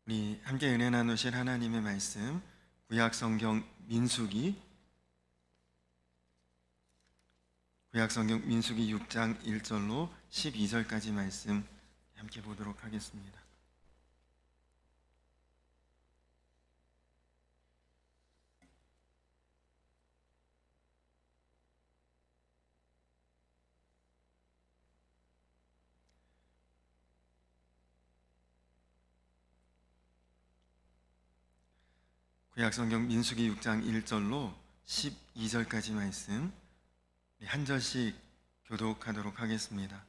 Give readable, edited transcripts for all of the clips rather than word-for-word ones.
우리 함께 은혜 나누실 하나님의 말씀 구약 성경 민수기 6장 1절로 12절까지 말씀 함께 보도록 하겠습니다. 구약 성경 민수기 6장 1절로 12절까지 말씀 한 절씩 교독하도록 하겠습니다.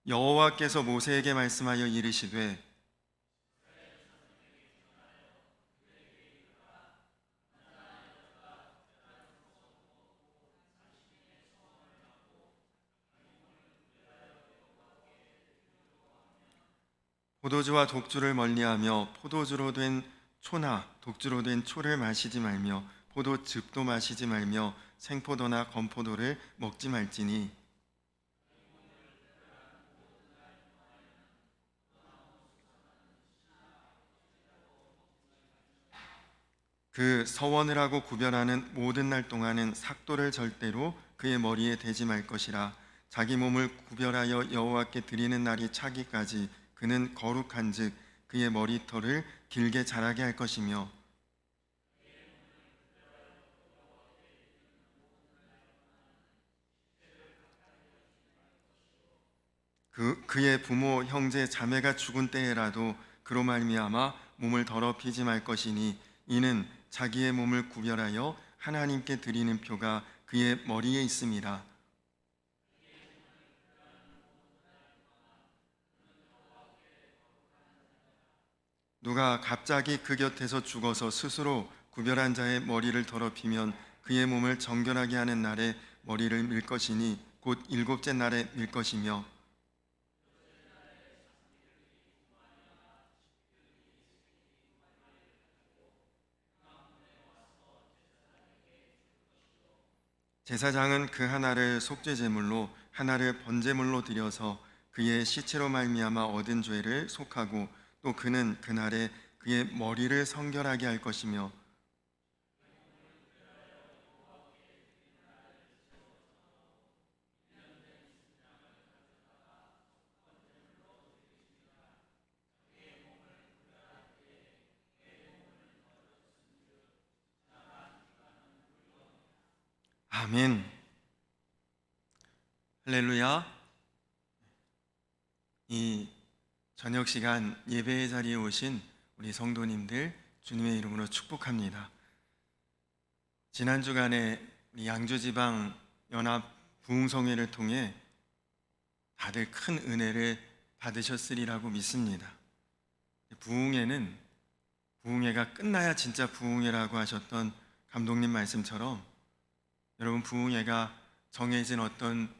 여호와께서 모세에게 말씀하여 이르시되 포도주와 독주를 멀리하며 포도주로 된 초나 독주로 된 초를 마시지 말며 포도즙도 마시지 말며 생포도나 건포도를 먹지 말지니 그 서원을 하고 구별하는 모든 날 동안은 삭도를 절대로 그의 머리에 대지 말 것이라. 자기 몸을 구별하여 여호와께 드리는 날이 차기까지 그는 거룩한즉 그의 머리털을 길게 자라게 할 것이며 그의 부모 형제 자매가 죽은 때에라도 그로 말미암아 몸을 더럽히지 말 것이니 이는 자기의 몸을 구별하여 하나님께 드리는 표가 그의 머리에 있음이라. 누가 갑자기 그 곁에서 죽어서 스스로 구별한 자의 머리를 더럽히면 그의 몸을 정결하게 하는 날에 머리를 밀 것이니 곧 일곱째 날에 밀 것이며 제사장은 그 하나를 속죄 제물로 하나를 번제물로 드려서 그의 시체로 말미암아 얻은 죄를 속하고 또 그는 그날에 그의 머리를 성결하게 할 것이며 아멘. 할렐루야. 이 저녁 시간 예배의 자리에 오신 우리 성도님들 주님의 이름으로 축복합니다. 지난 주간에 우리 양주지방 연합 부흥성회를 통해 다들 큰 은혜를 받으셨으리라고 믿습니다. 부흥회가 끝나야 진짜 부흥회라고 하셨던 감독님 말씀처럼 여러분 부흥회가 정해진 어떤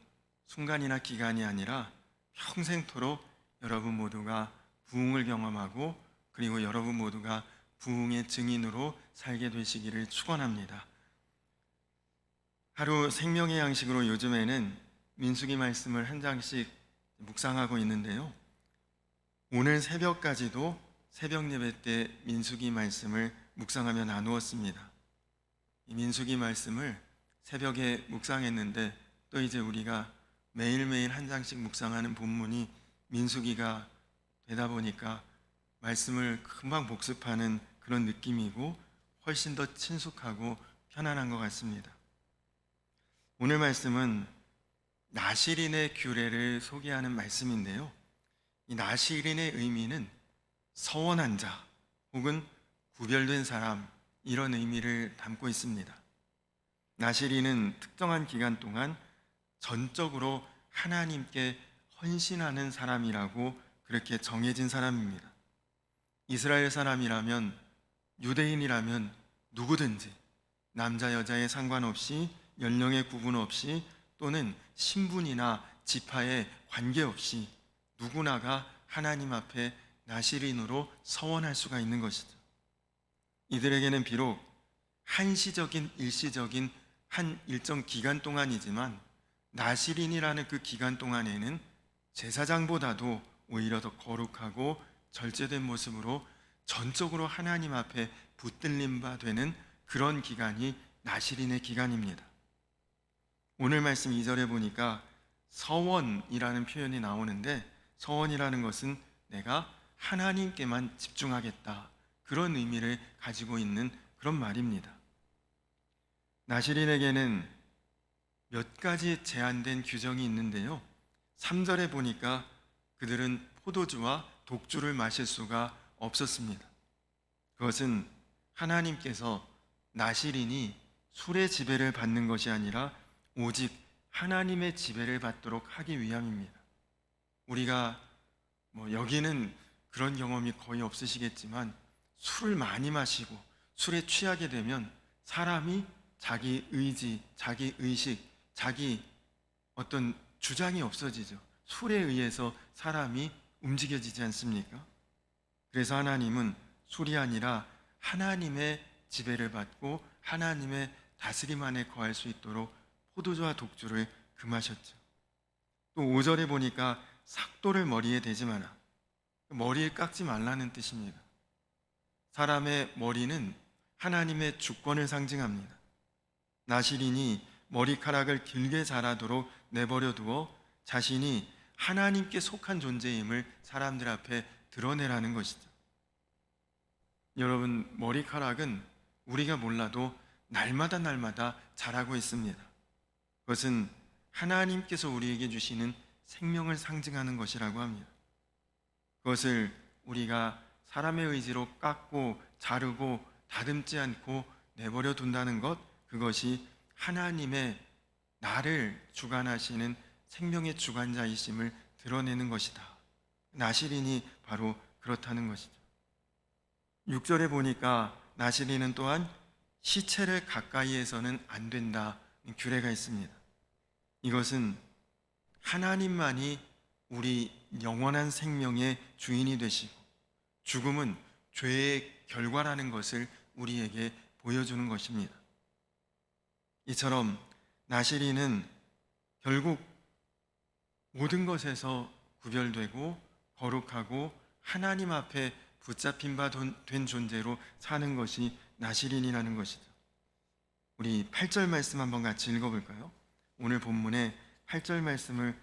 순간이나 기간이 아니라 평생토록 여러분 모두가 부흥을 경험하고 그리고 여러분 모두가 부흥의 증인으로 살게 되시기를 축원합니다. 하루 생명의 양식으로 요즘에는 민수기 말씀을 한 장씩 묵상하고 있는데요. 오늘 새벽까지도 새벽 예배 때 민수기 말씀을 묵상하며 나누었습니다. 이 민수기 말씀을 새벽에 묵상했는데 또 이제 우리가 매일매일 한 장씩 묵상하는 본문이 민수기가 되다 보니까 말씀을 금방 복습하는 그런 느낌이고 훨씬 더 친숙하고 편안한 것 같습니다. 오늘 말씀은 나실인의 규례를 소개하는 말씀인데요. 이 나실인의 의미는 서원한 자 혹은 구별된 사람 이런 의미를 담고 있습니다. 나실인은 특정한 기간 동안 전적으로 하나님께 헌신하는 사람이라고 그렇게 정해진 사람입니다. 이스라엘 사람이라면 유대인이라면 누구든지 남자 여자에 상관없이 연령에 구분 없이 또는 신분이나 지파에 관계없이 누구나가 하나님 앞에 나실인으로 서원할 수가 있는 것이죠. 이들에게는 비록 한시적인 일시적인 한 일정 기간 동안이지만 나실인이라는 그 기간 동안에는 제사장보다도 오히려 더 거룩하고 절제된 모습으로 전적으로 하나님 앞에 붙들림 바 되는 그런 기간이 나실인의 기간입니다. 오늘 말씀 2절에 보니까 서원이라는 표현이 나오는데, 서원이라는 것은 내가 하나님께만 집중하겠다, 그런 의미를 가지고 있는 그런 말입니다. 나실인에게는 몇 가지 제한된 규정이 있는데요, 3절에 보니까 그들은 포도주와 독주를 마실 수가 없었습니다. 그것은 하나님께서 나실인이 술의 지배를 받는 것이 아니라 오직 하나님의 지배를 받도록 하기 위함입니다. 우리가 여기는 그런 경험이 거의 없으시겠지만, 술을 많이 마시고 술에 취하게 되면 사람이 자기 의지, 자기 의식, 자기 어떤 주장이 없어지죠. 술에 의해서 사람이 움직여지지 않습니까? 그래서 하나님은 술이 아니라 하나님의 지배를 받고 하나님의 다스림 안에 거할 수 있도록 포도주와 독주를 금하셨죠. 또 5절에 보니까 삭도를 머리에 대지 마라. 머리를 깎지 말라는 뜻입니다. 사람의 머리는 하나님의 주권을 상징합니다. 나실인이 머리카락을 길게 자라도록 내버려 두어 자신이 하나님께 속한 존재임을 사람들 앞에 드러내라는 것이죠. 여러분, 머리카락은 우리가 몰라도 날마다 자라고 있습니다. 그것은 하나님께서 우리에게 주시는 생명을 상징하는 것이라고 합니다. 그것을 우리가 사람의 의지로 깎고 자르고 다듬지 않고 내버려 둔다는 것, 그것이 하나님의 나를 주관하시는 생명의 주관자이심을 드러내는 것이다. 나실인이 바로 그렇다는 것이죠. 6절에 보니까 나실인은 또한 시체를 가까이에서는 안 된다 규례가 있습니다. 이것은 하나님만이 우리 영원한 생명의 주인이 되시고 죽음은 죄의 결과라는 것을 우리에게 보여주는 것입니다. 이처럼 나실인은 결국 모든 것에서 구별되고 거룩하고 하나님 앞에 붙잡힌 바 된 존재로 사는 것이 나실인이라는 것이죠. 우리 8절 말씀 한번 같이 읽어볼까요? 오늘 본문의 8절 말씀을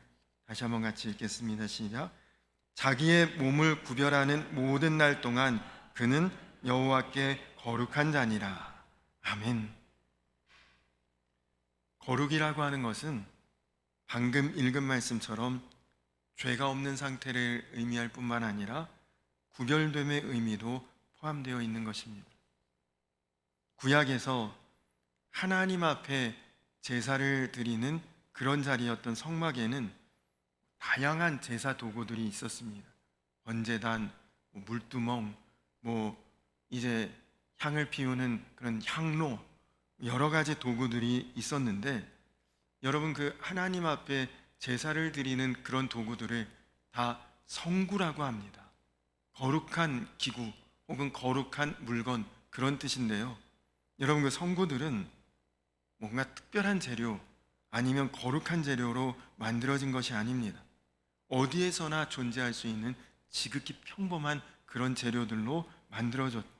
다시 한번 같이 읽겠습니다. 시작. 자기의 몸을 구별하는 모든 날 동안 그는 여호와께 거룩한 자니라. 아멘. 거룩이라고 하는 것은 방금 읽은 말씀처럼 죄가 없는 상태를 의미할 뿐만 아니라 구별됨의 의미도 포함되어 있는 것입니다. 구약에서 하나님 앞에 제사를 드리는 그런 자리였던 성막에는 다양한 제사 도구들이 있었습니다. 번제단, 물두멍, 이제 향을 피우는 그런 향로, 여러 가지 도구들이 있었는데, 여러분, 그 하나님 앞에 제사를 드리는 그런 도구들을 다 성구라고 합니다. 거룩한 기구 혹은 거룩한 물건, 그런 뜻인데요, 여러분, 그 성구들은 뭔가 특별한 재료 아니면 거룩한 재료로 만들어진 것이 아닙니다. 어디에서나 존재할 수 있는 지극히 평범한 그런 재료들로 만들어졌고,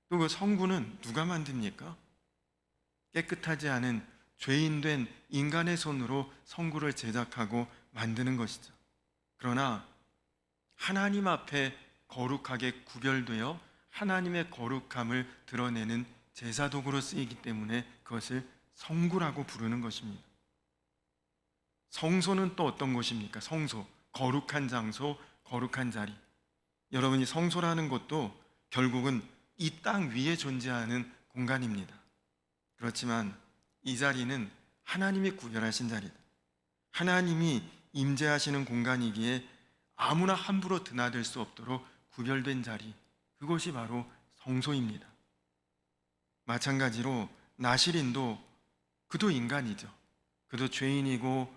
또 그 성구는 누가 만듭니까? 깨끗하지 않은 죄인된 인간의 손으로 성구를 제작하고 만드는 것이죠. 그러나 하나님 앞에 거룩하게 구별되어 하나님의 거룩함을 드러내는 제사 도구로 쓰이기 때문에 그것을 성구라고 부르는 것입니다. 성소는 또 어떤 곳입니까? 성소, 거룩한 장소, 거룩한 자리. 여러분이 성소라는 것도 결국은 이 땅 위에 존재하는 공간입니다. 그렇지만 이 자리는 하나님이 구별하신 자리다. 하나님이 임재하시는 공간이기에 아무나 함부로 드나들 수 없도록 구별된 자리, 그것이 바로 성소입니다. 마찬가지로 나실인도 그도 인간이죠. 그도 죄인이고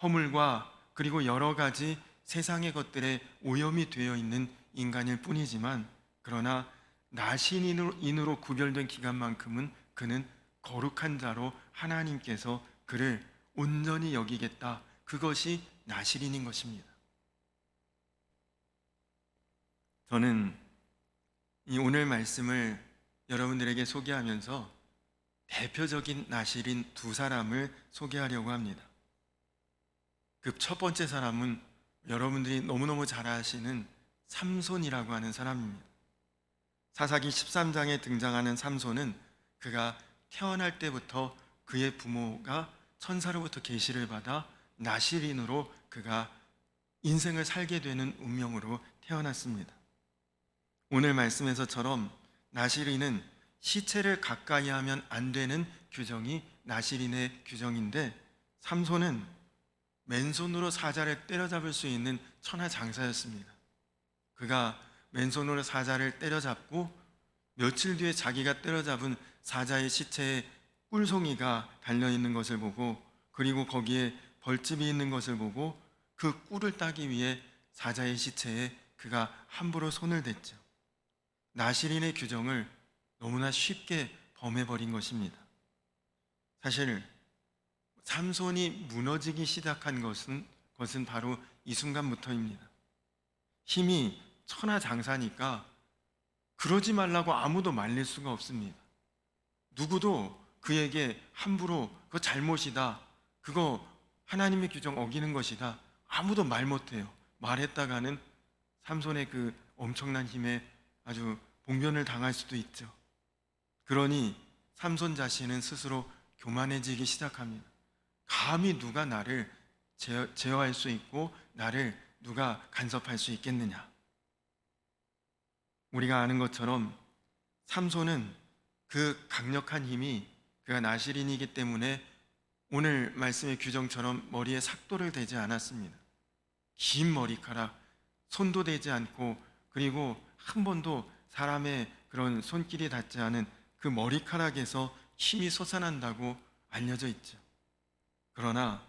허물과 그리고 여러 가지 세상의 것들에 오염이 되어 있는 인간일 뿐이지만, 그러나 나실인으로 구별된 기간만큼은 그는 거룩한 자로 하나님께서 그를 온전히 여기겠다, 그것이 나실인인 것입니다. 저는 이 오늘 말씀을 여러분들에게 소개하면서 대표적인 나실인 두 사람을 소개하려고 합니다. 그 첫 번째 사람은 여러분들이 너무너무 잘 아시는 삼손이라고 하는 사람입니다. 사사기 13장에 등장하는 삼손은 그가 태어날 때부터 그의 부모가 천사로부터 계시를 받아 나실인으로 그가 인생을 살게 되는 운명으로 태어났습니다. 오늘 말씀에서처럼 나실인은 시체를 가까이 하면 안 되는 규정이 나실인의 규정인데, 삼손은 맨손으로 사자를 때려잡을 수 있는 천하장사였습니다. 그가 맨손으로 사자를 때려잡고 며칠 뒤에 자기가 때려잡은 사자의 시체에 꿀송이가 달려있는 것을 보고, 그리고 거기에 벌집이 있는 것을 보고 그 꿀을 따기 위해 사자의 시체에 그가 함부로 손을 댔죠. 나실인의 규정을 너무나 쉽게 범해버린 것입니다. 사실 삼손이 무너지기 시작한 것은 바로 이 순간부터입니다. 힘이 천하장사니까 그러지 말라고 아무도 말릴 수가 없습니다. 누구도 그에게 함부로 그거 잘못이다, 그거 하나님의 규정 어기는 것이다, 아무도 말 못해요. 말했다가는 삼손의 그 엄청난 힘에 아주 봉변을 당할 수도 있죠. 그러니 삼손 자신은 스스로 교만해지기 시작합니다. 감히 누가 나를 제어할 수 있고 나를 누가 간섭할 수 있겠느냐. 우리가 아는 것처럼 삼손은 그 강력한 힘이, 그가 나실인이기 때문에 오늘 말씀의 규정처럼 머리에 삭도를 대지 않았습니다. 긴 머리카락, 손도 대지 않고, 그리고 한 번도 사람의 그런 손길이 닿지 않은 그 머리카락에서 힘이 솟아난다고 알려져 있죠. 그러나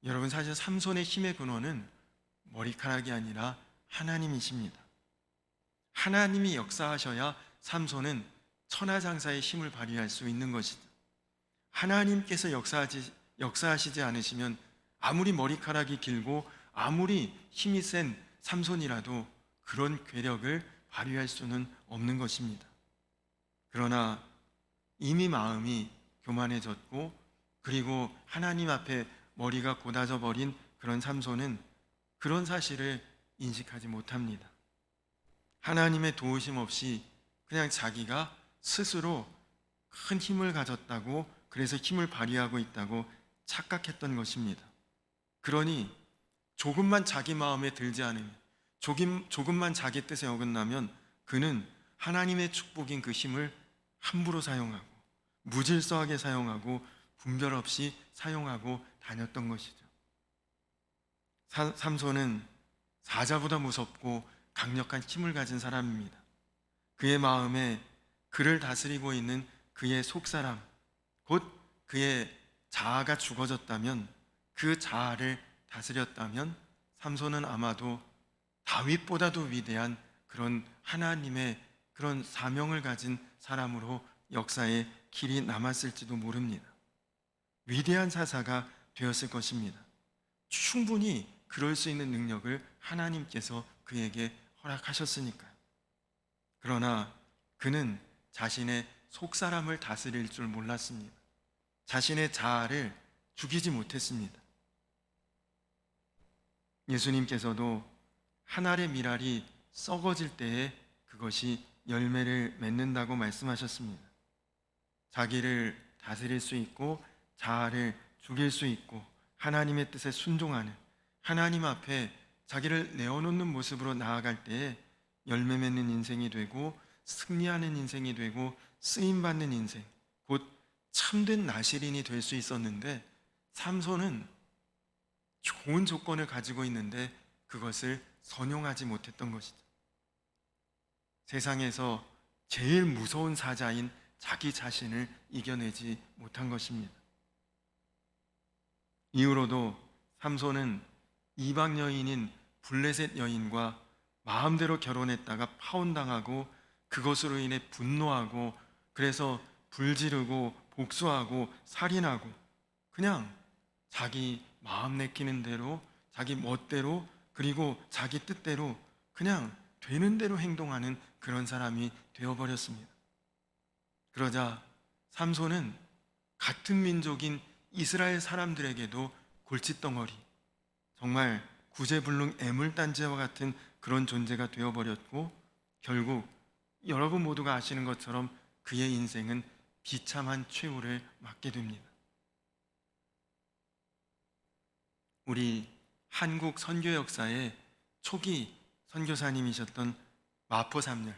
여러분, 사실 삼손의 힘의 근원은 머리카락이 아니라 하나님이십니다. 하나님이 역사하셔야 삼손은 천하장사의 힘을 발휘할 수 있는 것이죠. 하나님께서 역사하시지 않으시면 아무리 머리카락이 길고 아무리 힘이 센 삼손이라도 그런 괴력을 발휘할 수는 없는 것입니다. 그러나 이미 마음이 교만해졌고, 그리고 하나님 앞에 머리가 곧아져 버린 그런 삼손은 그런 사실을 인식하지 못합니다. 하나님의 도우심 없이 그냥 자기가 스스로 큰 힘을 가졌다고, 그래서 힘을 발휘하고 있다고 착각했던 것입니다. 그러니 조금만 자기 마음에 들지 않으면, 조금만 자기 뜻에 어긋나면 그는 하나님의 축복인 그 힘을 함부로 사용하고 무질서하게 사용하고 분별 없이 사용하고 다녔던 것이죠. 삼손은 사자보다 무섭고 강력한 힘을 가진 사람입니다. 그의 마음에 그를 다스리고 있는 그의 속사람, 곧 그의 자아가 죽어졌다면, 그 자아를 다스렸다면 삼손은 아마도 다윗보다도 위대한 그런 하나님의 그런 사명을 가진 사람으로 역사에 길이 남았을지도 모릅니다. 위대한 사사가 되었을 것입니다. 충분히 그럴 수 있는 능력을 하나님께서 그에게 허락하셨으니까요. 그러나 그는 자신의 속사람을 다스릴 줄 몰랐습니다. 자신의 자아를 죽이지 못했습니다. 예수님께서도 한 알의 밀알이 썩어질 때에 그것이 열매를 맺는다고 말씀하셨습니다. 자기를 다스릴 수 있고 자아를 죽일 수 있고 하나님의 뜻에 순종하는, 하나님 앞에 자기를 내어놓는 모습으로 나아갈 때에 열매 맺는 인생이 되고 승리하는 인생이 되고 쓰임받는 인생, 곧 참된 나실인이 될 수 있었는데, 삼손은 좋은 조건을 가지고 있는데 그것을 선용하지 못했던 것이죠. 세상에서 제일 무서운 사자인 자기 자신을 이겨내지 못한 것입니다. 이후로도 삼손은 이방 여인인 블레셋 여인과 마음대로 결혼했다가 파혼당하고 그것으로 인해 분노하고, 그래서 불지르고 복수하고 살인하고, 그냥 자기 마음 내키는 대로, 자기 멋대로, 그리고 자기 뜻대로 그냥 되는 대로 행동하는 그런 사람이 되어버렸습니다. 그러자 삼손은 같은 민족인 이스라엘 사람들에게도 골칫덩어리, 정말 구제불능 애물단지와 같은 그런 존재가 되어버렸고, 결국 여러분 모두가 아시는 것처럼 그의 인생은 비참한 최후를 맞게 됩니다. 우리 한국 선교 역사의 초기 선교사님이셨던 마포삼열,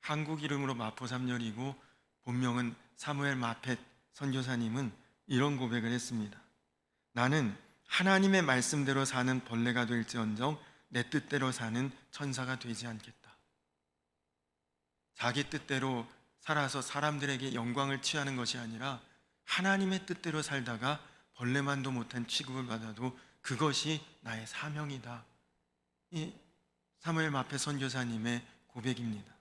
한국 이름으로 마포삼열이고 본명은 사무엘 마펫 선교사님은 이런 고백을 했습니다. 나는 하나님의 말씀대로 사는 벌레가 될지언정 내 뜻대로 사는 천사가 되지 않겠다. 자기 뜻대로 살아서 사람들에게 영광을 취하는 것이 아니라 하나님의 뜻대로 살다가 벌레만도 못한 취급을 받아도 그것이 나의 사명이다. 이 사무엘 마페 선교사님의 고백입니다.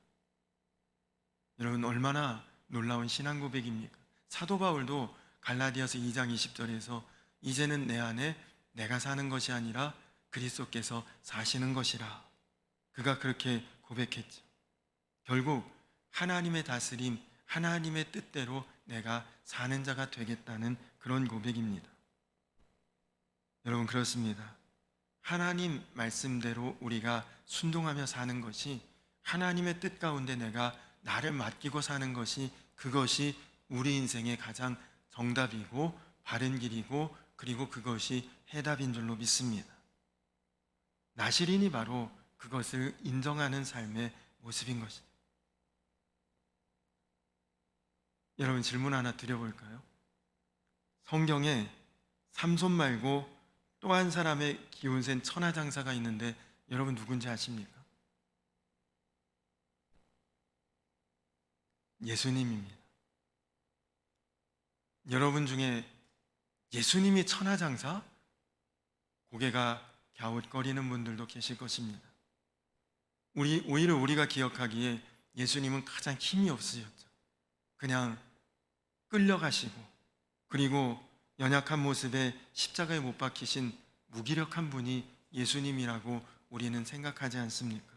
여러분, 얼마나 놀라운 신앙 고백입니까? 사도 바울도 갈라디아서 2장 20절에서 이제는 내 안에 내가 사는 것이 아니라 그리스도께서 사시는 것이라, 그가 그렇게 고백했죠. 결국 하나님의 다스림, 하나님의 뜻대로 내가 사는 자가 되겠다는 그런 고백입니다. 여러분, 그렇습니다. 하나님 말씀대로 우리가 순종하며 사는 것이, 하나님의 뜻 가운데 내가 나를 맡기고 사는 것이, 그것이 우리 인생의 가장 정답이고 바른 길이고, 그리고 그것이 해답인 줄로 믿습니다. 나시린이 바로 그것을 인정하는 삶의 모습인 것이죠. 여러분, 질문 하나 드려볼까요? 성경에 삼손 말고 또 한 사람의 기운센 천하장사가 있는데 여러분 누군지 아십니까? 예수님입니다. 여러분 중에 예수님이 천하장사? 고개가 갸웃거리는 분들도 계실 것입니다. 오히려 우리가 기억하기에 예수님은 가장 힘이 없으셨죠. 그냥 끌려가시고, 그리고 연약한 모습에 십자가에 못 박히신 무기력한 분이 예수님이라고 우리는 생각하지 않습니까?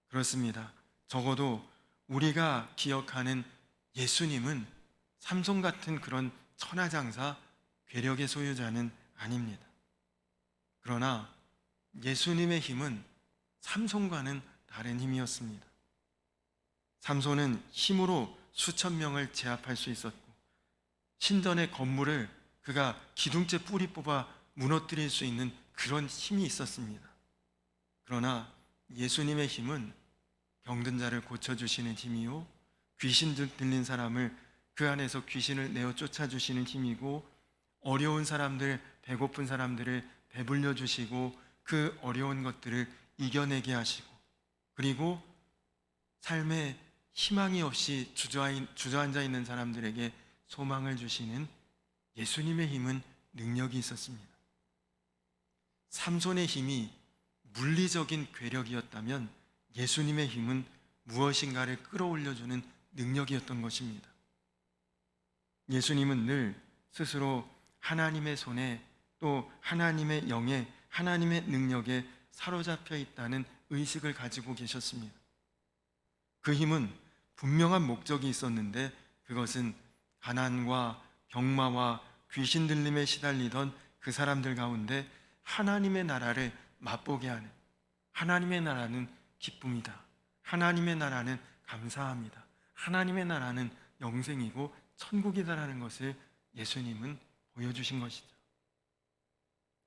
그렇습니다. 적어도 우리가 기억하는 예수님은 삼손 같은 그런 천하장사, 괴력의 소유자는 아닙니다. 그러나 예수님의 힘은 삼손과는 다른 힘이었습니다. 삼손은 힘으로 수천 명을 제압할 수 있었고, 신전의 건물을 그가 기둥째 뿌리 뽑아 무너뜨릴 수 있는 그런 힘이 있었습니다. 그러나 예수님의 힘은 병든 자를 고쳐주시는 힘이요, 귀신 들린 사람을 그 안에서 귀신을 내어 쫓아주시는 힘이고, 어려운 사람들, 배고픈 사람들을 배불려 주시고 그 어려운 것들을 이겨내게 하시고, 그리고 삶에 희망이 없이 주저앉아 있는 사람들에게 소망을 주시는 예수님의 힘은 능력이 있었습니다. 삼손의 힘이 물리적인 괴력이었다면 예수님의 힘은 무엇인가를 끌어올려주는 능력이었던 것입니다. 예수님은 늘 스스로 하나님의 손에, 또 하나님의 영에, 하나님의 능력에 사로잡혀 있다는 의식을 가지고 계셨습니다. 그 힘은 분명한 목적이 있었는데, 그것은 가난과 병마와 귀신 들림에 시달리던 그 사람들 가운데 하나님의 나라를 맛보게 하는, 하나님의 나라는 기쁨이다, 하나님의 나라는 감사합니다, 하나님의 나라는 영생이고 천국이다라는 것을 예수님은 보여주신 것이죠.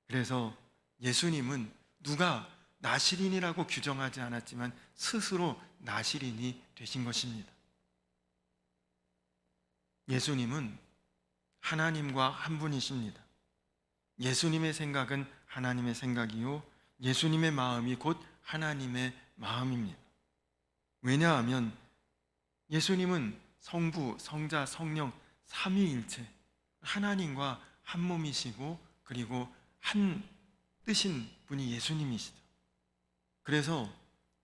그래서 예수님은 누가 나시린이라고 규정하지 않았지만 스스로 나시린이 되신 것입니다. 예수님은 하나님과 한 분이십니다. 예수님의 생각은 하나님의 생각이요, 예수님의 마음이 곧 하나님의 마음입니다. 왜냐하면 예수님은 성부, 성자, 성령 삼위일체, 하나님과 한 몸이시고, 그리고 한 뜻인 분이 예수님이시죠. 그래서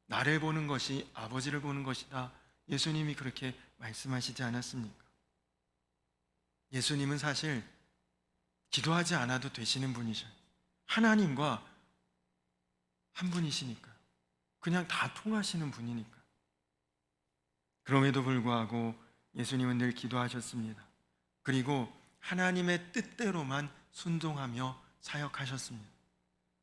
나를 보는 것이 아버지를 보는 것이다, 예수님이 그렇게 말씀하시지 않았습니까? 예수님은 사실 기도하지 않아도 되시는 분이셔요. 하나님과 한 분이시니까요. 그냥 다 통하시는 분이니까. 그럼에도 불구하고 예수님은 늘 기도하셨습니다. 그리고 하나님의 뜻대로만 순종하며 사역하셨습니다.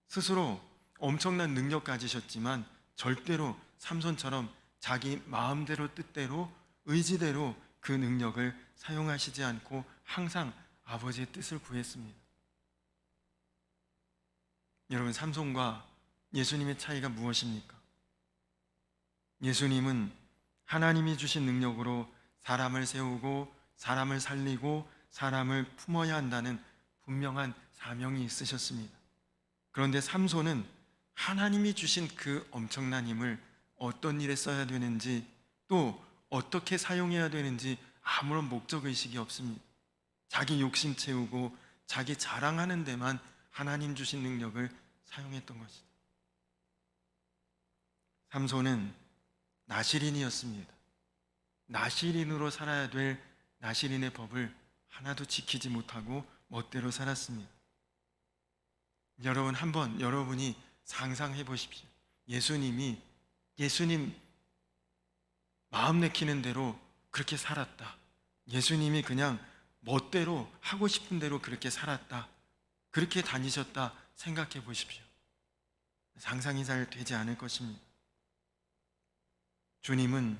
스스로 엄청난 능력 가지셨지만 절대로 삼손처럼 자기 마음대로 뜻대로 의지대로 그 능력을 사용하시지 않고 항상 아버지의 뜻을 구했습니다. 여러분, 삼손과 예수님의 차이가 무엇입니까? 예수님은 하나님이 주신 능력으로 사람을 세우고 사람을 살리고 사람을 품어야 한다는 분명한 사명이 있으셨습니다. 그런데 삼손은 하나님이 주신 그 엄청난 힘을 어떤 일에 써야 되는지 또 어떻게 사용해야 되는지 아무런 목적의식이 없습니다. 자기 욕심 채우고 자기 자랑하는 데만 하나님 주신 능력을 사용했던 것이다. 삼손은 나실인이었습니다. 나실인으로 살아야 될 나실인의 법을 하나도 지키지 못하고 멋대로 살았습니다. 여러분, 한번 여러분이 상상해 보십시오. 예수님 마음 내키는 대로 그렇게 살았다. 예수님이 그냥 멋대로 하고 싶은 대로 그렇게 살았다. 그렇게 다니셨다 생각해 보십시오. 상상이 잘 되지 않을 것입니다. 주님은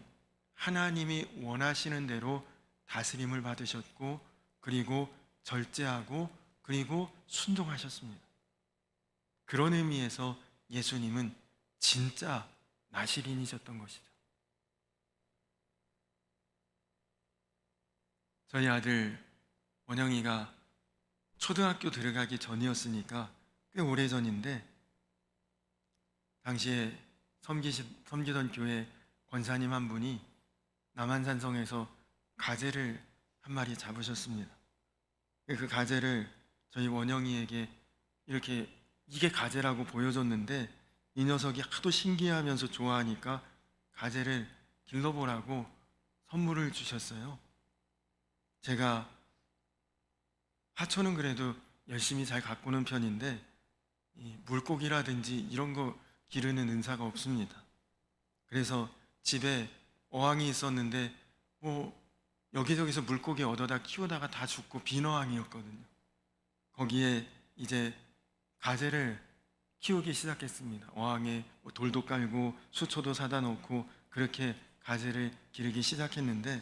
하나님이 원하시는 대로 다스림을 받으셨고 그리고 절제하고 그리고 순종하셨습니다. 그런 의미에서 예수님은 진짜 나실인이셨던 것이죠. 저희 아들 원영이가 초등학교 들어가기 전이었으니까 꽤 오래전인데, 당시에 섬기던 교회 권사님 한 분이 남한산성에서 가재를 한 마리 잡으셨습니다. 그 가재를 저희 원영이에게 이렇게 이게 가재라고 보여줬는데 이 녀석이 하도 신기해하면서 좋아하니까 가재를 길러보라고 선물을 주셨어요. 제가 하초는 그래도 열심히 잘 가꾸는 편인데 이 물고기라든지 이런 거 기르는 은사가 없습니다. 그래서 집에 어항이 있었는데 여기저기서 물고기 얻어다 키우다가 다 죽고 빈 어항이었거든요. 거기에 이제 가재를 키우기 시작했습니다. 어항에 돌도 깔고 수초도 사다 놓고 그렇게 가재를 기르기 시작했는데,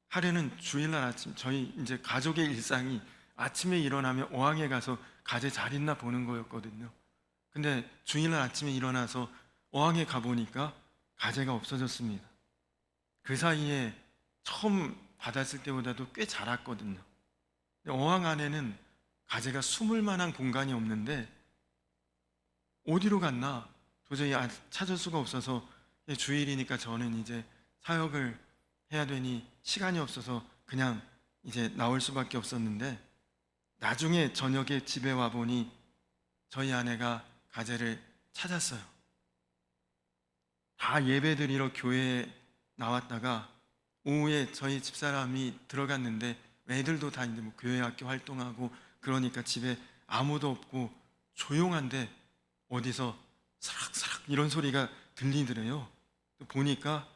하루는 주일날 아침, 저희 이제 가족의 일상이 아침에 일어나면 어항에 가서 가재 잘 있나 보는 거였거든요. 근데 주일날 아침에 일어나서 어항에 가보니까 가재가 없어졌습니다. 그 사이에 처음 받았을 때보다도 꽤 자랐거든요. 어항 안에는 가재가 숨을 만한 공간이 없는데 어디로 갔나 도저히 찾을 수가 없어서, 주일이니까 저는 이제 사역을 해야 되니 시간이 없어서 그냥 이제 나올 수밖에 없었는데, 나중에 저녁에 집에 와보니 저희 아내가 가재를 찾았어요. 다 예배드리러 교회에 나왔다가 오후에 저희 집사람이 들어갔는데 애들도 다 이제 교회 학교 활동하고 그러니까 집에 아무도 없고 조용한데 어디서 사락사락 이런 소리가 들리더래요. 또 보니까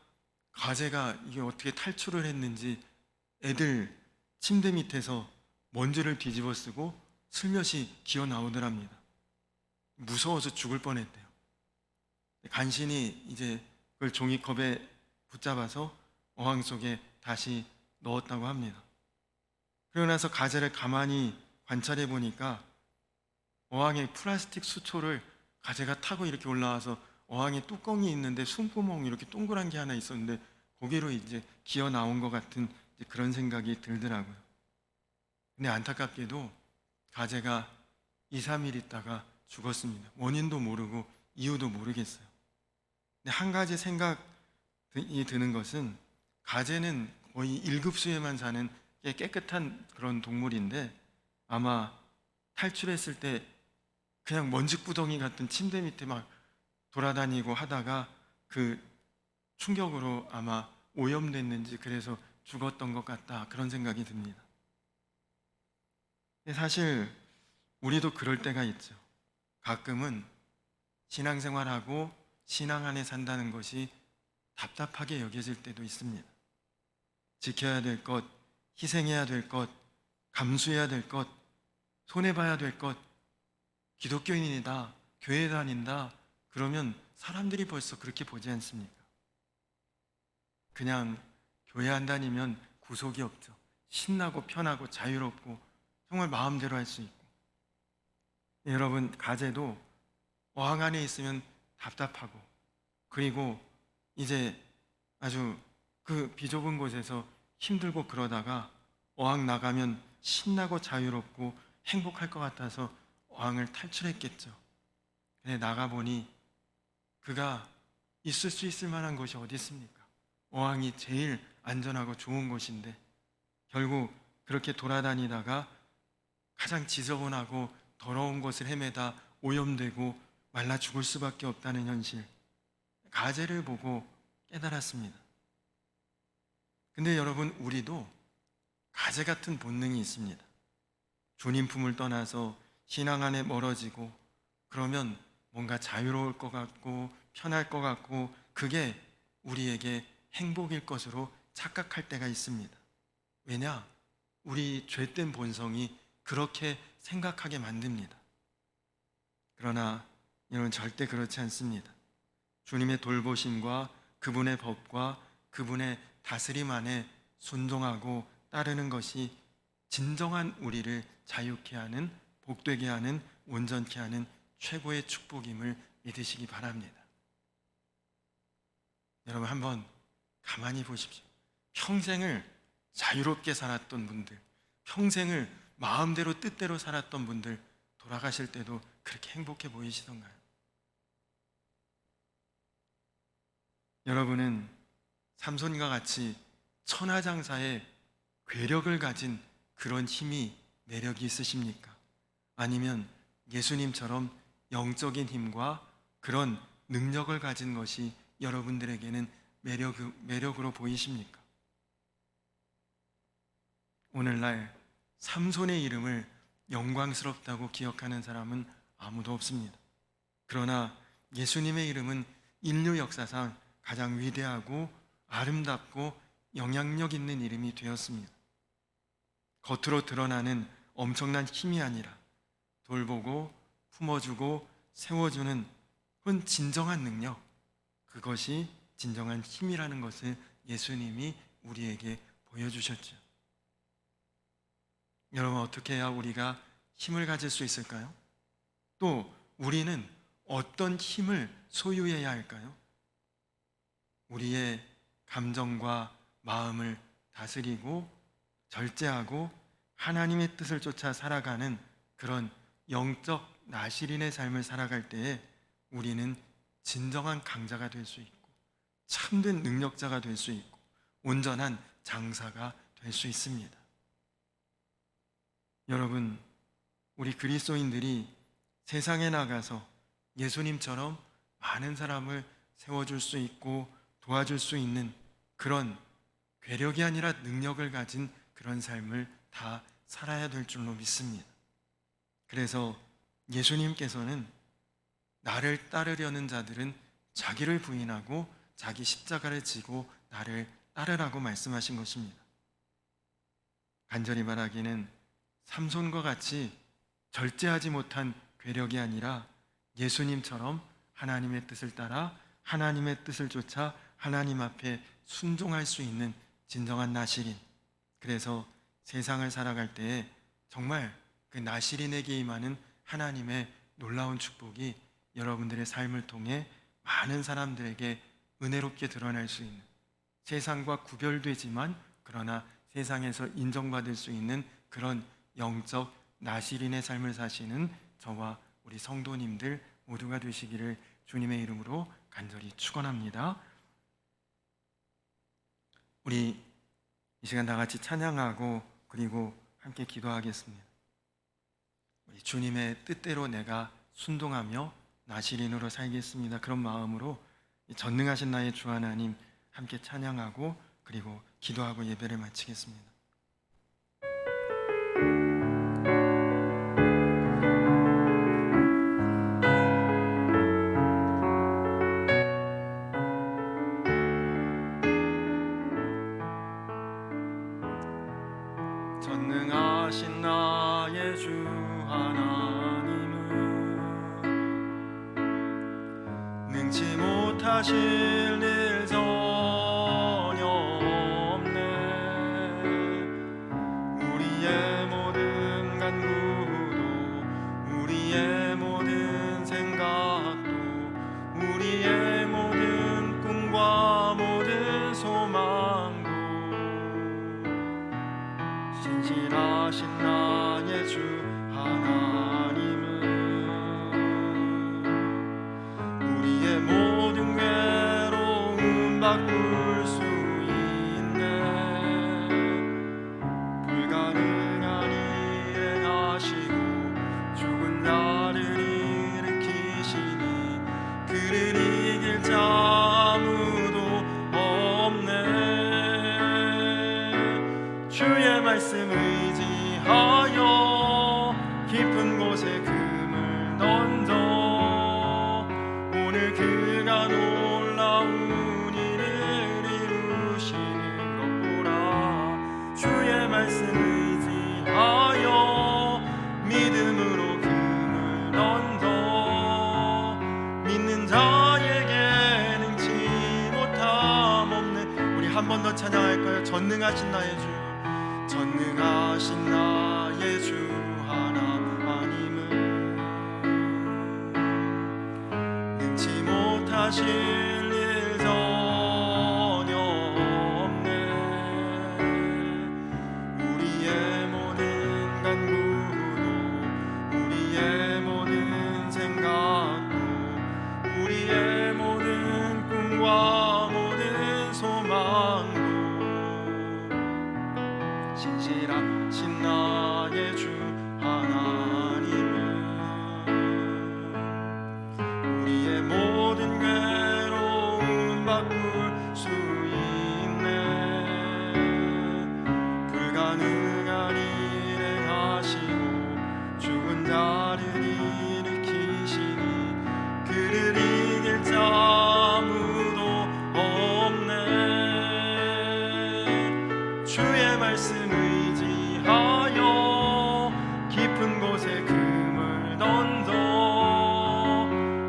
가재가 이게 어떻게 탈출을 했는지 애들 침대 밑에서 먼지를 뒤집어 쓰고 슬며시 기어 나오더랍니다. 무서워서 죽을 뻔했대요. 간신히 이제 그걸 종이컵에 붙잡아서 어항 속에 다시 넣었다고 합니다. 그러고 나서 가재를 가만히 관찰해 보니까 어항에 플라스틱 수초를 가재가 타고 이렇게 올라와서 어항에 뚜껑이 있는데 숨구멍 이렇게 동그란 게 하나 있었는데 거기로 이제 기어 나온 것 같은 그런 생각이 들더라고요. 근데 안타깝게도 가재가 2, 3일 있다가 죽었습니다. 원인도 모르고 이유도 모르겠어요. 근데 한 가지 생각이 드는 것은, 가재는 거의 1급수에만 사는 깨끗한 그런 동물인데 아마 탈출했을 때 그냥 먼지구덩이 같은 침대 밑에 막 돌아다니고 하다가 그 충격으로 아마 오염됐는지 그래서 죽었던 것 같다, 그런 생각이 듭니다. 사실 우리도 그럴 때가 있죠. 가끔은 신앙생활하고 신앙 안에 산다는 것이 답답하게 여겨질 때도 있습니다. 지켜야 될 것, 희생해야 될 것, 감수해야 될 것, 손해봐야 될 것, 기독교인이다, 교회 다닌다, 그러면 사람들이 벌써 그렇게 보지 않습니까? 그냥 교회 안 다니면 구속이 없죠. 신나고 편하고 자유롭고 정말 마음대로 할 수 있고. 여러분, 가제도 어항 안에 있으면 답답하고, 그리고 이제 아주 그 비좁은 곳에서 힘들고 그러다가 어항 나가면 신나고 자유롭고 행복할 것 같아서 어항을 탈출했겠죠. 근데 나가보니 그가 있을 수 있을 만한 곳이 어디 있습니까? 어항이 제일 안전하고 좋은 곳인데 결국 그렇게 돌아다니다가 가장 지저분하고 더러운 곳을 헤매다 오염되고 말라 죽을 수밖에 없다는 현실, 가제를 보고 깨달았습니다. 근데 여러분, 우리도 가제 같은 본능이 있습니다. 주님 품을 떠나서 신앙 안에 멀어지고 그러면 뭔가 자유로울 것 같고 편할 것 같고 그게 우리에게 행복일 것으로 착각할 때가 있습니다. 왜냐? 우리 죄된 본성이 그렇게 생각하게 만듭니다. 그러나 여러분, 절대 그렇지 않습니다. 주님의 돌보심과 그분의 법과 그분의 다스림 안에 순종하고 따르는 것이 진정한 우리를 자유케 하는, 복되게 하는, 온전케 하는 최고의 축복임을 믿으시기 바랍니다. 여러분, 한번 가만히 보십시오. 평생을 자유롭게 살았던 분들, 평생을 마음대로 뜻대로 살았던 분들, 돌아가실 때도 그렇게 행복해 보이시던가요? 여러분은 삼손과 같이 천하장사의 괴력을 가진 그런 힘이, 매력이 있으십니까? 아니면 예수님처럼 영적인 힘과 그런 능력을 가진 것이 여러분들에게는 매력으로 보이십니까? 오늘날 삼손의 이름을 영광스럽다고 기억하는 사람은 아무도 없습니다. 그러나 예수님의 이름은 인류 역사상 가장 위대하고 아름답고 영향력 있는 이름이 되었습니다. 겉으로 드러나는 엄청난 힘이 아니라 돌보고 품어주고 세워주는 그건 진정한 능력, 그것이 진정한 힘이라는 것을 예수님이 우리에게 보여주셨죠. 여러분, 어떻게 해야 우리가 힘을 가질 수 있을까요? 또 우리는 어떤 힘을 소유해야 할까요? 우리의 감정과 마음을 다스리고 절제하고 하나님의 뜻을 쫓아 살아가는 그런 영적 나시린의 삶을 살아갈 때에 우리는 진정한 강자가 될 수 있고 참된 능력자가 될 수 있고 온전한 장사가 될 수 있습니다. 여러분, 우리 그리스도인들이 세상에 나가서 예수님처럼 많은 사람을 세워줄 수 있고 도와줄 수 있는 그런 괴력이 아니라 능력을 가진 그런 삶을 다 살아야 될 줄로 믿습니다. 그래서 예수님께서는 나를 따르려는 자들은 자기를 부인하고 자기 십자가를 지고 나를 따르라고 말씀하신 것입니다. 간절히 말하기는 삼손과 같이 절제하지 못한 괴력이 아니라 예수님처럼 하나님의 뜻을 따라 하나님의 뜻을 쫓아 하나님 앞에 순종할 수 있는 진정한 나시린, 그래서 세상을 살아갈 때에 정말 그 나시린에게 임하는 하나님의 놀라운 축복이 여러분들의 삶을 통해 많은 사람들에게 은혜롭게 드러날 수 있는, 세상과 구별되지만 그러나 세상에서 인정받을 수 있는 그런 영적 나시린의 삶을 사시는 저와 우리 성도님들 모두가 되시기를 주님의 이름으로 간절히 축원합니다. 우리 이 시간 다 같이 찬양하고 그리고 함께 기도하겠습니다. 우리 주님의 뜻대로 내가 순종하며 나시린으로 살겠습니다. 그런 마음으로 전능하신 나의 주 하나님 함께 찬양하고 그리고 기도하고 예배를 마치겠습니다. 신실하신 나의 주 하나님은 능치 못하실 일 전혀 없네. 우리의 모든 간구도 우리의 모든 생각도 우리의 모든 꿈과 모든 소망도 신실하신 나의 주 하나님은 우리의 모든 괴로움 바꿀 수 있네. 불가능한 일을 하시고 죽은 자를 일으키시니 그를 이길 자 아무도 없네. 주의 말씀 의지하여 깊은 곳에 금을 던져 오늘 그가 놀라운 일을 이루시는 것 보라. 주의 말씀 의지하여 믿음으로 금을 던져 믿는 자에게 능치 못함 없네. 우리 한 번 더 찬양할까요? 전능하신 나의 주, 전능하신 나의 주 하나님은 능치 못하실 일 전혀 없네. 우리의 모든 간구도 우리의 모든 생각도 우리의 모든 꿈과 모든 소망도 신실하신 나의 주 하나님은 우리의 모든 괴로움 바꿀 수 있네. 불가능한 일을 하시고 죽은 자를 일으키시니 그를 이길 자 아무도 없네. 주의 말씀 의지하여 깊은 곳에 금을 던져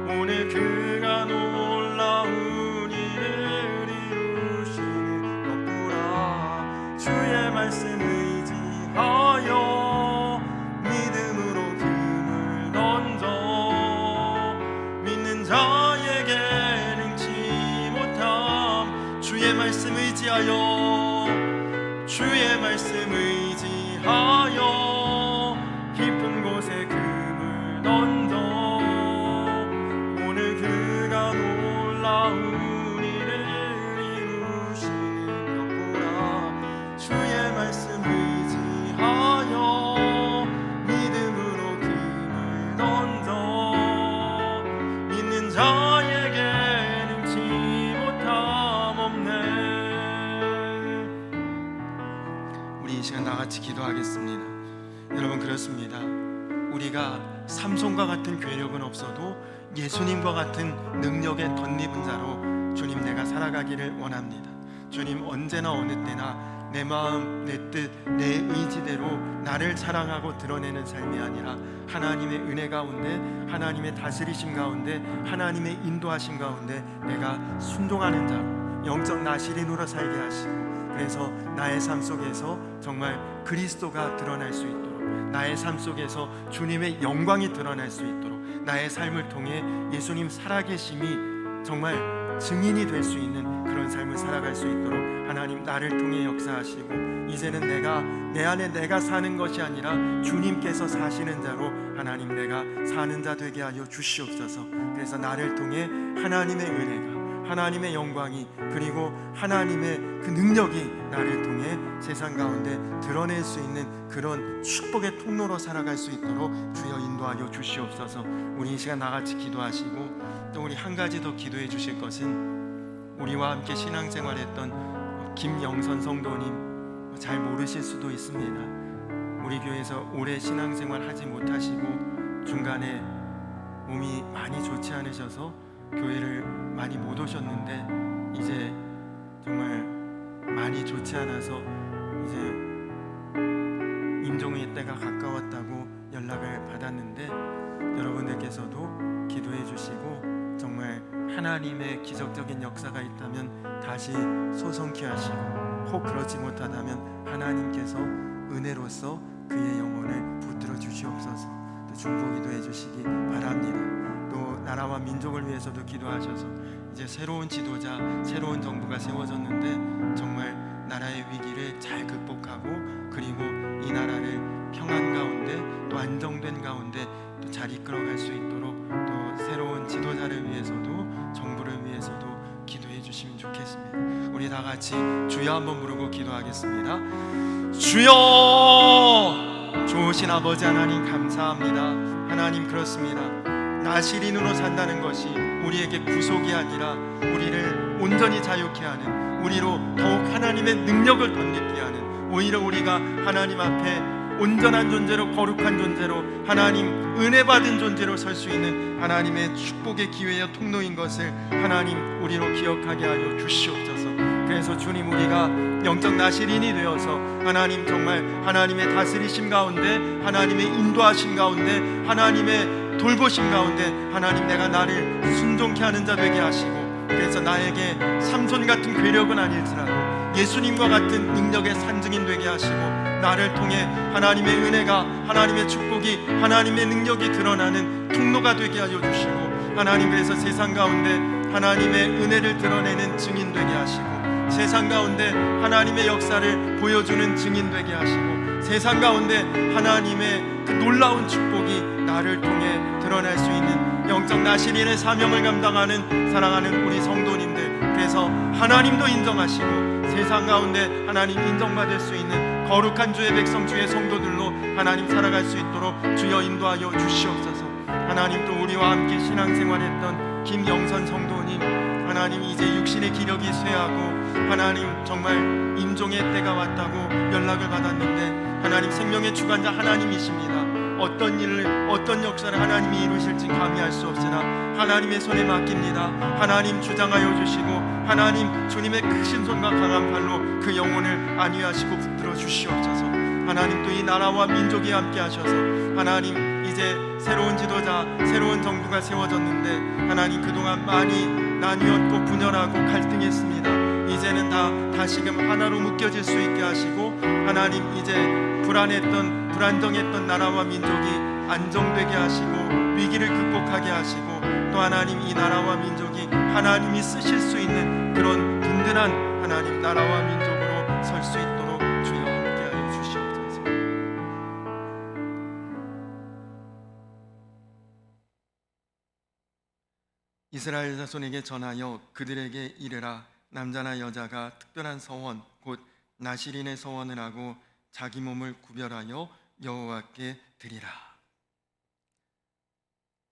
오늘 그가 놀라운 일을 이루시는 것 보라. 주의 말씀 의지하여 믿음으로 금을 던져 믿는 자에게 능치 못함. 주의 말씀 의지하여 주의 말씀 의지하여 깊은 곳에 금을 던져 오늘 그가 놀라운 일을 이루시는 것 보라. 주의 말씀 의지하여 믿음으로 금을 던져 믿는 자에게 능치 못함 없네. 우리 이 시간 나같이 기도하겠습니다. 여러분, 그렇습니다. 우리가 삼손과 같은 괴력은 없어도 예수님과 같은 능력에 덧입은 자로 주님 내가 살아가기를 원합니다. 주님, 언제나 어느 때나 내 마음, 내 뜻, 내 의지대로 나를 자랑하고 드러내는 삶이 아니라 하나님의 은혜 가운데, 하나님의 다스리심 가운데, 하나님의 인도하심 가운데 내가 순종하는 자로 영적 나시린으로 살게 하시고, 그래서 나의 삶 속에서 정말 그리스도가 드러날 수 있도록, 나의 삶 속에서 주님의 영광이 드러날 수 있도록, 나의 삶을 통해 예수님 살아계심이 정말 증인이 될 수 있는 그런 삶을 살아갈 수 있도록 하나님 나를 통해 역사하시고, 이제는 내 안에 내가 사는 것이 아니라 주님께서 사시는 자로 하나님 내가 사는 자 되게 하여 주시옵소서. 그래서 나를 통해 하나님의 은혜가, 하나님의 영광이, 그리고 하나님의 그 능력이 나를 통해 세상 가운데 드러낼 수 있는 그런 축복의 통로로 살아갈 수 있도록 주여 인도하여 주시옵소서. 우리 이 시간 나같이 기도하시고, 또 우리 한 가지 더 기도해 주실 것은, 우리와 함께 신앙생활했던 김영선 성도님 잘 모르실 수도 있습니다. 우리 교회에서 오래 신앙생활 하지 못하시고 중간에 몸이 많이 좋지 않으셔서 교회를 많이 못 오셨는데, 이제 정말 많이 좋지 않아서 이제 임종의 때가 연락을 받았는데 여러분들께서도 기도해 주시고 정말 하나님의 기적적인 역사가 있다면 다시 소송케 하시고 혹 그렇지 못하다면 하나님께서 은혜로서 그의 영혼을 붙들어 주시옵소서. 또 중보기도 해주시기 바랍니다. 또 나라와 민족을 위해서도 기도하셔서 이제 새로운 지도자, 새로운 정부가 세워졌는데 정말 나라의 위기를 잘 극복하고 그리고 이 나라를 평안 가운데 또 안정된 가운데 또 잘 이끌어갈 수 있도록 또 새로운 지도자를 위해서도 정부를 위해서도 기도해 주시면 좋겠습니다. 우리 다 같이 주여 한번 부르고 기도하겠습니다. 주여! 좋으신 아버지 하나님 감사합니다. 하나님 그렇습니다. 나시린으로 산다는 것이 우리에게 구속이 아니라 우리를 온전히 자유케 하는, 우리로 더욱 하나님의 능력을 덧입게 하는, 오히려 우리가 하나님 앞에 온전한 존재로, 거룩한 존재로, 하나님 은혜 받은 존재로 설 수 있는 하나님의 축복의 기회와 통로인 것을 하나님 우리로 기억하게 하여 주시옵소서. 그래서 주님, 우리가 영적 나시린이 되어서 하나님 정말 하나님의 다스리심 가운데, 하나님의 인도하심 가운데, 하나님의 돌보심 가운데 하나님 내가 나를 순종케 하는 자 되게 하시고, 그래서 나에게 삼손 같은 괴력은 아닐지라도 예수님과 같은 능력의 산증인 되게 하시고, 나를 통해 하나님의 은혜가, 하나님의 축복이, 하나님의 능력이 드러나는 통로가 되게 하여 주시고, 하나님 그래서 세상 가운데 하나님의 은혜를 드러내는 증인 되게 하시고, 세상 가운데 하나님의 역사를 보여주는 증인 되게 하시고, 세상 가운데 하나님의 그 놀라운 축복이 나를 통해 드러날 수 있는 영적 나시린의 사명을 감당하는 사랑하는 우리 성도님들, 그래서 하나님도 인정하시고 세상 가운데 하나님 인정받을 수 있는 거룩한 주의 백성, 주의 성도들로 하나님 살아갈 수 있도록 주여 인도하여 주시옵소서. 하나님 또 우리와 함께 신앙생활했던 김영선 성도님, 하나님 이제 육신의 기력이 쇠하고 하나님 정말 임종의 때가 왔다고 연락을 받았는데, 하나님 생명의 주관자 하나님이십니다. 어떤 일을, 어떤 역사를 하나님이 이루실지 감히 알 수 없으나 하나님의 손에 맡깁니다. 하나님 주장하여 주시고 하나님 주님의 크신 손과 강한 팔로 그 영혼을 안위하시고 붙들어 주시옵소서. 하나님 또 이 나라와 민족이 함께 하셔서 하나님 이제 새로운 지도자, 새로운 정부가 세워졌는데 하나님 그동안 많이 나뉘었고 분열하고 갈등했습니다. 이제는 다 다시금 하나로 묶여질 수 있게 하시고, 하나님 이제 불안정했던 나라와 민족이 안정되게 하시고 위기를 극복하게 하시고, 또 하나님 이 나라와 민족이 하나님이 쓰실 수 있는 그런 든든한 하나님 나라와 민족으로 설 수 있도록 주여 함께하여 주시옵소서. 이스라엘 자손에게 전하여 그들에게 이르라. 남자나 여자가 특별한 서원 곧 나시린의 서원을 하고 자기 몸을 구별하여 여호와께 드리라.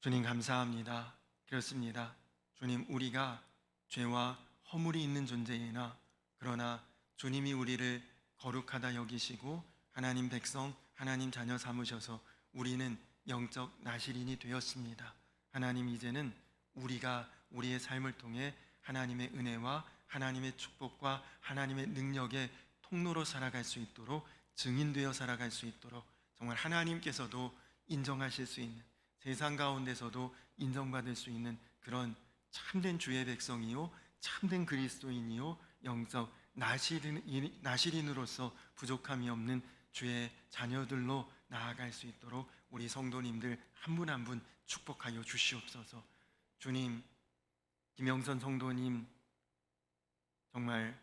주님 감사합니다. 그렇습니다. 주님, 우리가 죄와 허물이 있는 존재이나 그러나 주님이 우리를 거룩하다 여기시고 하나님 백성, 하나님 자녀 삼으셔서 우리는 영적 나시린이 되었습니다. 하나님 이제는 우리가 우리의 삶을 통해 하나님의 은혜와 하나님의 축복과 하나님의 능력의 통로로 살아갈 수 있도록, 증인되어 살아갈 수 있도록 정말 하나님께서도 인정하실 수 있는, 세상 가운데서도 인정받을 수 있는 그런 참된 주의 백성이요 참된 그리스도인이요 영적 나시린으로서 부족함이 없는 주의 자녀들로 나아갈 수 있도록 우리 성도님들 한 분 한 분 축복하여 주시옵소서. 주님, 김영선 성도님 정말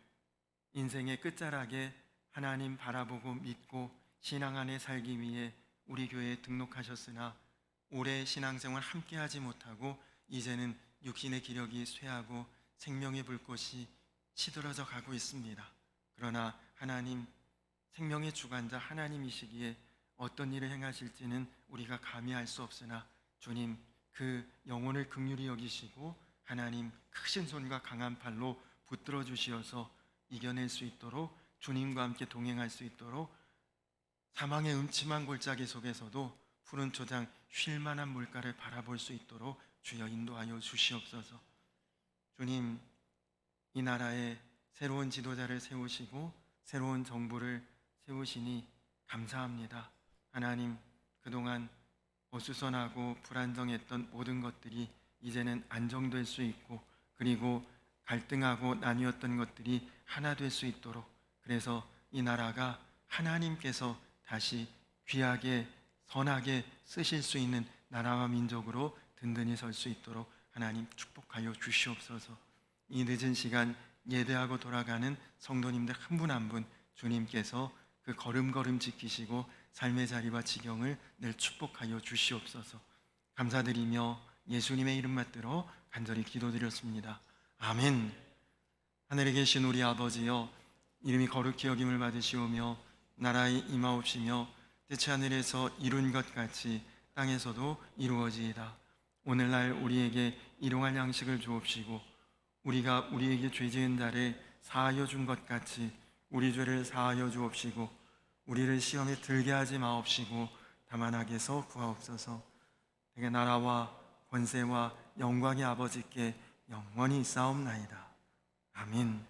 인생의 끝자락에 하나님 바라보고 믿고 신앙 안에 살기 위해 우리 교회에 등록하셨으나 오래 신앙생활 함께하지 못하고 이제는 육신의 기력이 쇠하고 생명의 불꽃이 시들어져 가고 있습니다. 그러나 하나님, 생명의 주관자 하나님이시기에 어떤 일을 행하실지는 우리가 감히 알 수 없으나 주님, 그 영혼을 긍휼히 여기시고 하나님 크신 손과 강한 팔로 붙들어 주시어서 이겨낼 수 있도록, 주님과 함께 동행할 수 있도록, 사망의 음침한 골짜기 속에서도 푸른 초장 쉴 만한 물가를 바라볼 수 있도록 주여 인도하여 주시옵소서. 주님, 이 나라에 새로운 지도자를 세우시고 새로운 정부를 세우시니 감사합니다. 하나님, 그동안 어수선하고 불안정했던 모든 것들이 이제는 안정될 수 있고, 그리고 갈등하고 나뉘었던 것들이 하나 될 수 있도록, 그래서 이 나라가 하나님께서 다시 귀하게 선하게 쓰실 수 있는 나라와 민족으로 든든히 설 수 있도록 하나님 축복하여 주시옵소서. 이 늦은 시간 예배하고 돌아가는 성도님들 한 분 한 분 주님께서 그 걸음걸음 지키시고 삶의 자리와 지경을 늘 축복하여 주시옵소서. 감사드리며 예수님의 이름 받들어 간절히 기도드렸습니다. 아멘. 하늘에 계신 우리 아버지여, 이름이 거룩히 여김을 받으시오며 나라의 임하옵시며 뜻이 하늘에서 이룬 것 같이 땅에서도 이루어지이다. 오늘날 우리에게 일용할 양식을 주옵시고 우리가 우리에게 죄 지은 자를 사하여 준 것 같이 우리 죄를 사하여 주옵시고 우리를 시험에 들게 하지 마옵시고 다만 악에서 구하옵소서. 내게 나라와 권세와 영광의 아버지께 영원히 있사옵나이다. 아멘.